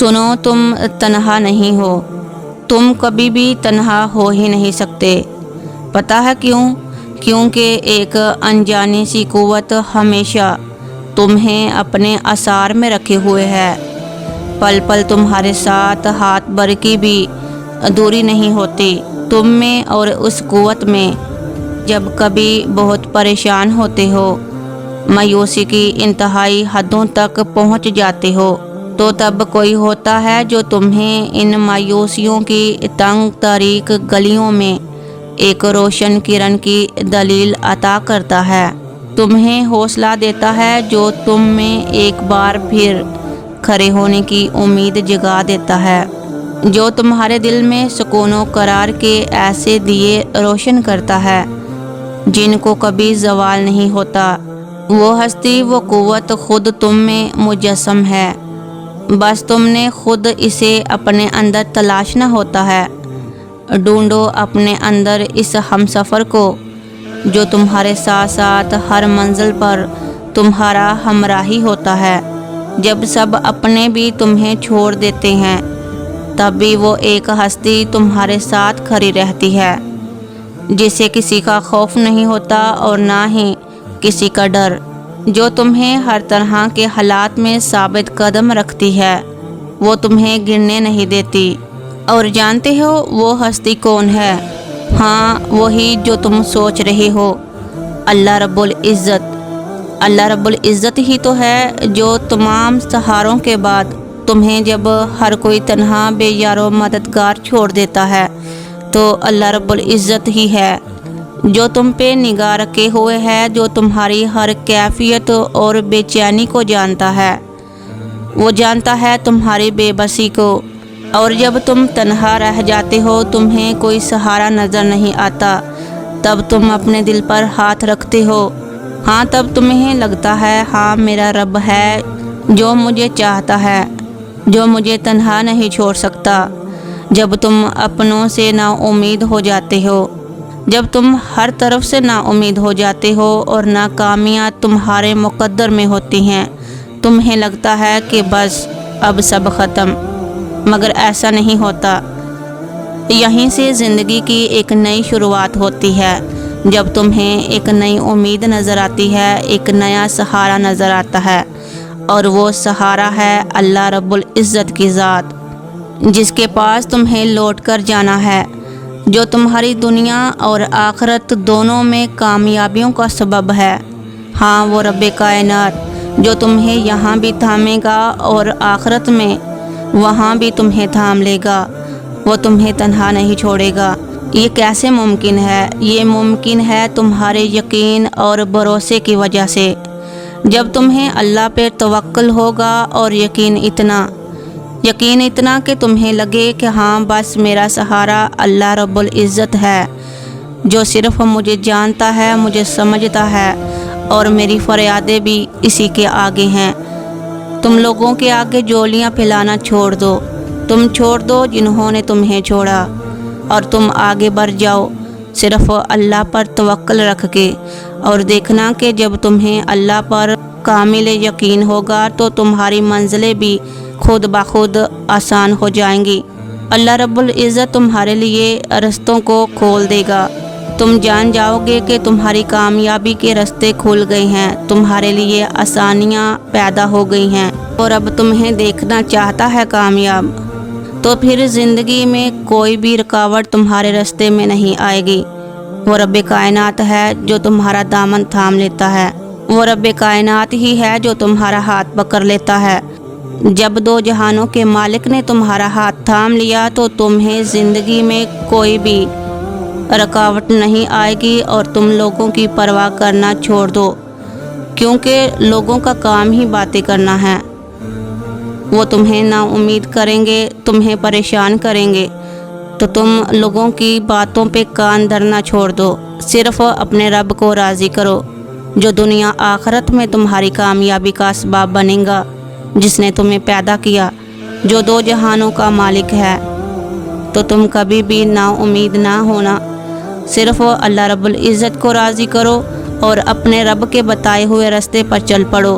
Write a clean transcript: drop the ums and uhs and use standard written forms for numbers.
سنو، تم تنہا نہیں ہو، تم کبھی بھی تنہا ہو ہی نہیں سکتے۔ پتہ ہے کیوں؟ کیونکہ ایک انجانی سی قوت ہمیشہ تمہیں اپنے اثار میں رکھے ہوئے ہے۔ پل پل تمہارے ساتھ ہاتھ بھر کی بھی دوری نہیں ہوتی تم میں اور اس قوت میں۔ جب کبھی بہت پریشان ہوتے ہو، مایوسی کی انتہائی حدوں تک پہنچ جاتے ہو، تو تب کوئی ہوتا ہے جو تمہیں ان مایوسیوں کی تنگ تاریک گلیوں میں ایک روشن کرن کی دلیل عطا کرتا ہے، تمہیں حوصلہ دیتا ہے، جو تم میں ایک بار پھر کھڑے ہونے کی امید جگا دیتا ہے، جو تمہارے دل میں سکون و قرار کے ایسے دیے روشن کرتا ہے جن کو کبھی زوال نہیں ہوتا۔ وہ ہستی، وہ قوت خود تم میں مجسم ہے، بس تم نے خود اسے اپنے اندر تلاشنا ہوتا ہے۔ ڈھونڈو اپنے اندر اس ہمسفر کو جو تمہارے ساتھ ساتھ ہر منزل پر تمہارا ہمراہی ہوتا ہے۔ جب سب اپنے بھی تمہیں چھوڑ دیتے ہیں، تب بھی وہ ایک ہستی تمہارے ساتھ کھڑی رہتی ہے، جسے کسی کا خوف نہیں ہوتا اور نہ ہی کسی کا ڈر، جو تمہیں ہر طرح کے حالات میں ثابت قدم رکھتی ہے، وہ تمہیں گرنے نہیں دیتی۔ اور جانتے ہو وہ ہستی کون ہے؟ ہاں، وہی جو تم سوچ رہے ہو، اللہ رب العزت۔ اللہ رب العزت ہی تو ہے جو تمام سہاروں کے بعد تمہیں جب ہر کوئی تنہا بے یار و مددگار چھوڑ دیتا ہے، تو اللہ رب العزت ہی ہے جو تم پہ نگاہ رکھے ہوئے ہے، جو تمہاری ہر کیفیت اور بے چینی کو جانتا ہے۔ وہ جانتا ہے تمہاری بے بسی کو، اور جب تم تنہا رہ جاتے ہو، تمہیں کوئی سہارا نظر نہیں آتا، تب تم اپنے دل پر ہاتھ رکھتے ہو۔ ہاں، تب تمہیں لگتا ہے ہاں میرا رب ہے جو مجھے چاہتا ہے، جو مجھے تنہا نہیں چھوڑ سکتا۔ جب تم اپنوں سے نا امید ہو جاتے ہو، جب تم ہر طرف سے نا امید ہو جاتے ہو اور ناکامیاں تمہارے مقدر میں ہوتی ہیں، تمہیں لگتا ہے کہ بس اب سب ختم، مگر ایسا نہیں ہوتا۔ یہیں سے زندگی کی ایک نئی شروعات ہوتی ہے، جب تمہیں ایک نئی امید نظر آتی ہے، ایک نیا سہارا نظر آتا ہے، اور وہ سہارا ہے اللہ رب العزت کی ذات، جس کے پاس تمہیں لوٹ کر جانا ہے، جو تمہاری دنیا اور آخرت دونوں میں کامیابیوں کا سبب ہے۔ ہاں، وہ رب کائنات جو تمہیں یہاں بھی تھامے گا اور آخرت میں وہاں بھی تمہیں تھام لے گا، وہ تمہیں تنہا نہیں چھوڑے گا۔ یہ کیسے ممکن ہے؟ یہ ممکن ہے تمہارے یقین اور بھروسے کی وجہ سے۔ جب تمہیں اللہ پہ توکل ہوگا اور یقین اتنا کہ تمہیں لگے کہ ہاں بس میرا سہارا اللہ رب العزت ہے، جو صرف مجھے جانتا ہے، مجھے سمجھتا ہے، اور میری فریادیں بھی اسی کے آگے ہیں۔ تم لوگوں کے آگے جولیاں پھیلانا چھوڑ دو، تم چھوڑ دو جنہوں نے تمہیں چھوڑا، اور تم آگے بڑھ جاؤ صرف اللہ پر توکل رکھ کے، اور دیکھنا کہ جب تمہیں اللہ پر کامل یقین ہوگا تو تمہاری منزلیں بھی خود بخود آسان ہو جائیں گی۔ اللہ رب العزت تمہارے لیے رستوں کو کھول دے گا، تم جان جاؤ گے کہ تمہاری کامیابی کے راستے کھل گئے ہیں، تمہارے لیے آسانیاں پیدا ہو گئی ہیں، اور اب تمہیں دیکھنا چاہتا ہے کامیاب، تو پھر زندگی میں کوئی بھی رکاوٹ تمہارے راستے میں نہیں آئے گی۔ وہ رب کائنات ہے جو تمہارا دامن تھام لیتا ہے، وہ رب کائنات ہی ہے جو تمہارا ہاتھ پکڑ لیتا ہے۔ جب دو جہانوں کے مالک نے تمہارا ہاتھ تھام لیا تو تمہیں زندگی میں کوئی بھی رکاوٹ نہیں آئے گی، اور تم لوگوں کی پرواہ کرنا چھوڑ دو، کیونکہ لوگوں کا کام ہی باتیں کرنا ہے۔ وہ تمہیں نا امید کریں گے، تمہیں پریشان کریں گے، تو تم لوگوں کی باتوں پہ کان دھرنا چھوڑ دو، صرف اپنے رب کو راضی کرو، جو دنیا آخرت میں تمہاری کامیابی کا اسباب بنے گا، جس نے تمہیں پیدا کیا، جو دو جہانوں کا مالک ہے۔ تو تم کبھی بھی نا امید نہ ہونا، صرف اللہ رب العزت کو راضی کرو اور اپنے رب کے بتائے ہوئے راستے پر چل پڑو،